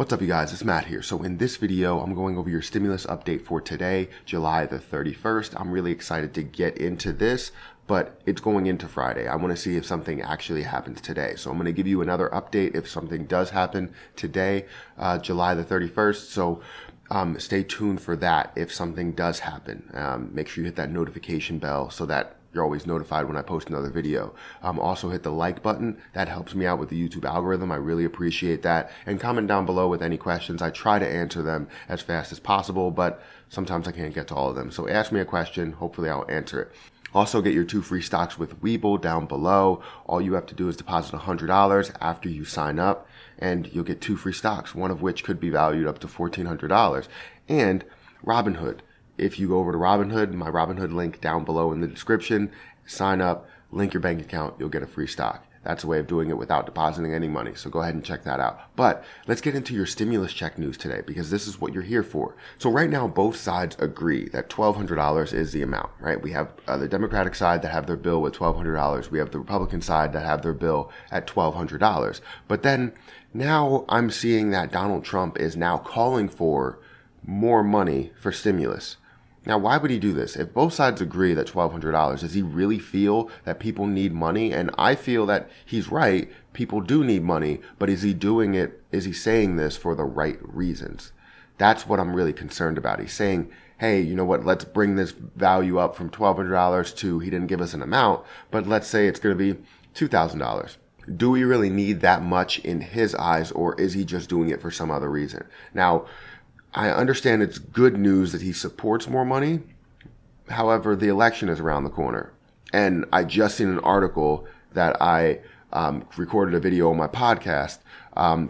What's up, you guys? It's Matt here. So in this video, I'm going over your stimulus update for today, July the 31st. I'm really excited to get into this, but it's going into Friday. I want to see if something actually happens today. So I'm going to give you another update if something does happen today, July the 31st. So stay tuned for that if something does happen. Make sure you hit that notification bell so that you're always notified when I post another video. Also hit the like button. That helps me out with the YouTube algorithm. I really appreciate that. And comment down below with any questions. I try to answer them as fast as possible, but sometimes I can't get to all of them. So ask me a question. Hopefully I'll answer it. Also get your 2 free stocks with Webull down below. All you have to do is deposit $100 after you sign up, and you'll get 2 free stocks, one of which could be valued up to $1,400. And Robinhood. If you go over to Robinhood, my Robinhood link down below in the description, sign up, link your bank account, you'll get a free stock. That's a way of doing it without depositing any money. So go ahead and check that out. But let's get into your stimulus check news today, because this is what you're here for. So right now, both sides agree that $1,200 is the amount, right? We have the Democratic side that have their bill with $1,200. We have the Republican side that have their bill at $1,200. But then now I'm seeing that Donald Trump is now calling for more money for stimulus. Now, why would he do this? If both sides agree that $1,200, does he really feel that people need money? And I feel that he's right. People do need money, but is he doing it? Is he saying this for the right reasons? That's what I'm really concerned about. He's saying, hey, you know what? Let's bring this value up from $1,200 to, he didn't give us an amount, but let's say it's going to be $2,000. Do we really need that much in his eyes, or is he just doing it for some other reason? Now, I understand it's good news that he supports more money. However, the election is around the corner. And I just seen an article that I recorded a video on my podcast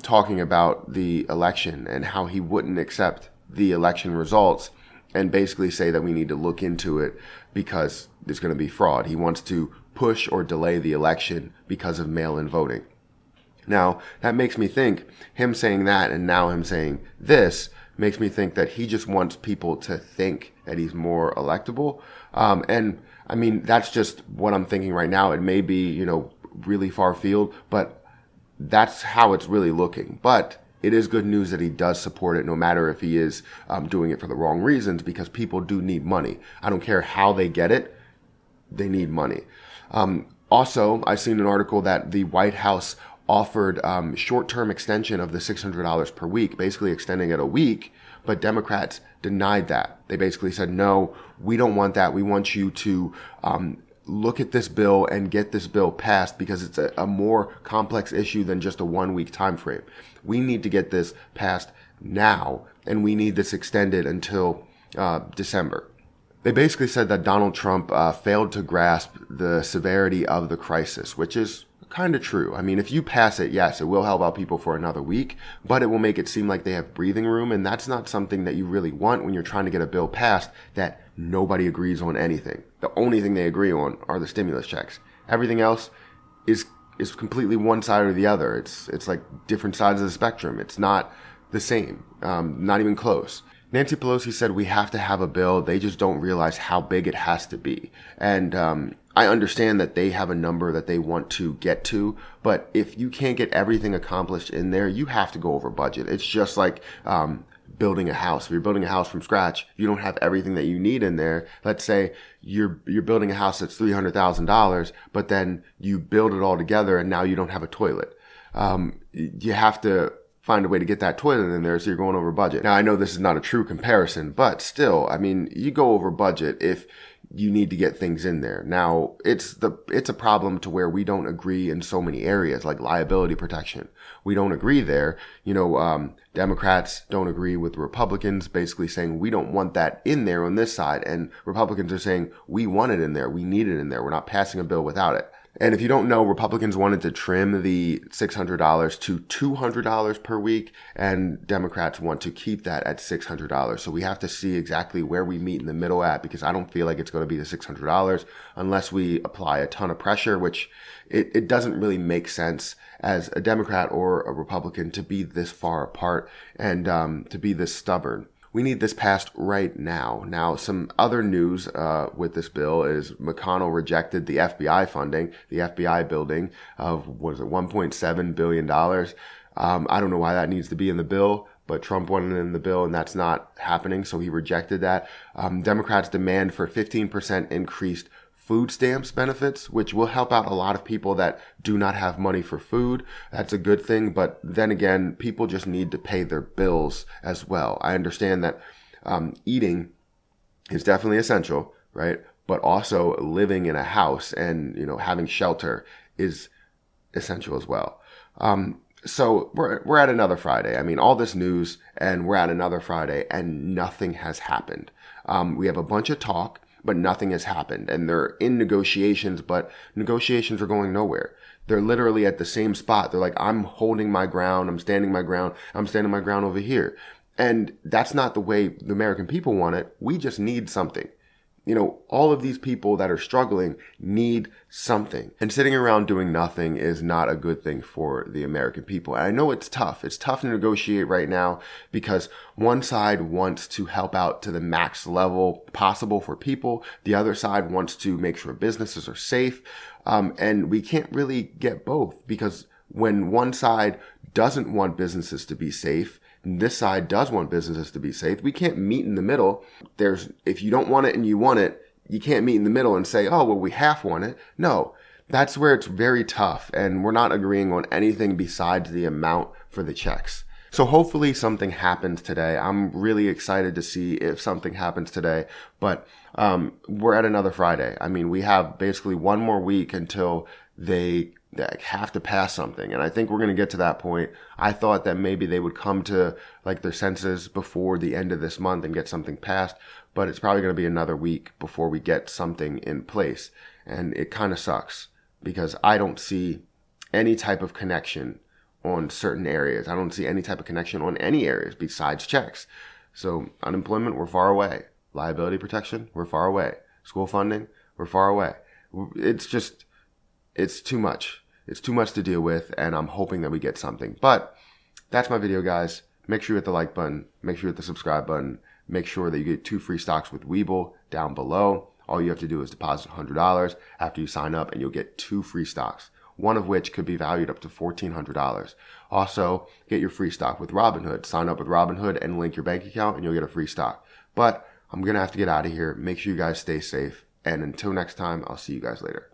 talking about the election and how he wouldn't accept the election results and basically say that we need to look into it because there's going to be fraud. He wants to push or delay the election because of mail-in voting. Now, that makes me think, him saying that and now him saying this makes me think that he just wants people to think that he's more electable. And I mean, that's just what I'm thinking right now. It may be, really far field, but that's how it's really looking. But it is good news that he does support it, no matter if he is doing it for the wrong reasons, because people do need money. I don't care how they get it. They need money. Also, I've seen an article that the White House offered short-term extension of the $600 per week, basically extending it a week, but Democrats denied that. They basically said, no, we don't want that. We want you to look at this bill and get this bill passed because it's a more complex issue than just a 1-week time frame. We need to get this passed now, and we need this extended until December. They basically said that Donald Trump failed to grasp the severity of the crisis, which is kind of true. I mean, if you pass it, yes, it will help out people for another week, but it will make it seem like they have breathing room, and that's not something that you really want when you're trying to get a bill passed that nobody agrees on anything. The only thing they agree on are the stimulus checks. Everything else is completely one side or the other. It's like different sides of the spectrum. It's not the same, not even close. Nancy Pelosi said we have to have a bill. They just don't realize how big it has to be. And I understand that they have a number that they want to get to, but if you can't get everything accomplished in there, you have to go over budget. It's just like building a house. If you're building a house from scratch, you don't have everything that you need in there. Let's say you're building a house that's $300,000, but then you build it all together and now you don't have a toilet. You have to find a way to get that toilet in there, so you're going over budget. Now, I know this is not a true comparison, but still, I mean, you go over budget if you need to get things in there. Now, it's a problem to where we don't agree in so many areas, like liability protection. We don't agree there. Democrats don't agree with Republicans, basically saying we don't want that in there on this side, and Republicans are saying we want it in there, we need it in there, we're not passing a bill without it. And if you don't know, Republicans wanted to trim the $600 to $200 per week, and Democrats want to keep that at $600. So we have to see exactly where we meet in the middle at, because I don't feel like it's going to be the $600 unless we apply a ton of pressure, which it doesn't really make sense as a Democrat or a Republican to be this far apart and to be this stubborn. We need this passed right now. Now, some other news with this bill is McConnell rejected the FBI funding, the FBI building of, $1.7 billion. I don't know why that needs to be in the bill, but Trump wanted it in the bill and that's not happening, so he rejected that. Democrats demand for 15% increased food stamps benefits, which will help out a lot of people that do not have money for food. That's a good thing, but then again, people just need to pay their bills as well. I understand that eating is definitely essential, right? But also living in a house and, having shelter is essential as well. So we're at another Friday. I mean, all this news and we're at another Friday and nothing has happened. We have a bunch of talk, but nothing has happened. And they're in negotiations, but negotiations are going nowhere. They're literally at the same spot. They're like, I'm holding my ground. I'm standing my ground. I'm standing my ground over here. And that's not the way the American people want it. We just need something. All of these people that are struggling need something. And sitting around doing nothing is not a good thing for the American people. And I know it's tough. It's tough to negotiate right now because one side wants to help out to the max level possible for people. The other side wants to make sure businesses are safe. And we can't really get both because when one side doesn't want businesses to be safe, this side does want businesses to be safe. We can't meet in the middle. If you don't want it and you want it, you can't meet in the middle and say, oh, well, we half want it. No, that's where it's very tough. And we're not agreeing on anything besides the amount for the checks. So hopefully something happens today. I'm really excited to see if something happens today, but we're at another Friday. I mean, we have basically one more week until they have to pass something. And I think we're going to get to that point. I thought that maybe they would come to their senses before the end of this month and get something passed, but it's probably going to be another week before we get something in place. And it kind of sucks because I don't see any type of connection on certain areas. I don't see any type of connection on any areas besides checks. So unemployment, we're far away. Liability protection, we're far away. School funding, we're far away. It's too much. It's too much to deal with, and I'm hoping that we get something. But that's my video, guys. Make sure you hit the like button. Make sure you hit the subscribe button. Make sure that you get 2 free stocks with Webull down below. All you have to do is deposit $100 after you sign up, and you'll get 2 free stocks, one of which could be valued up to $1,400. Also, get your free stock with Robinhood. Sign up with Robinhood and link your bank account, and you'll get a free stock. But I'm going to have to get out of here. Make sure you guys stay safe. And until next time, I'll see you guys later.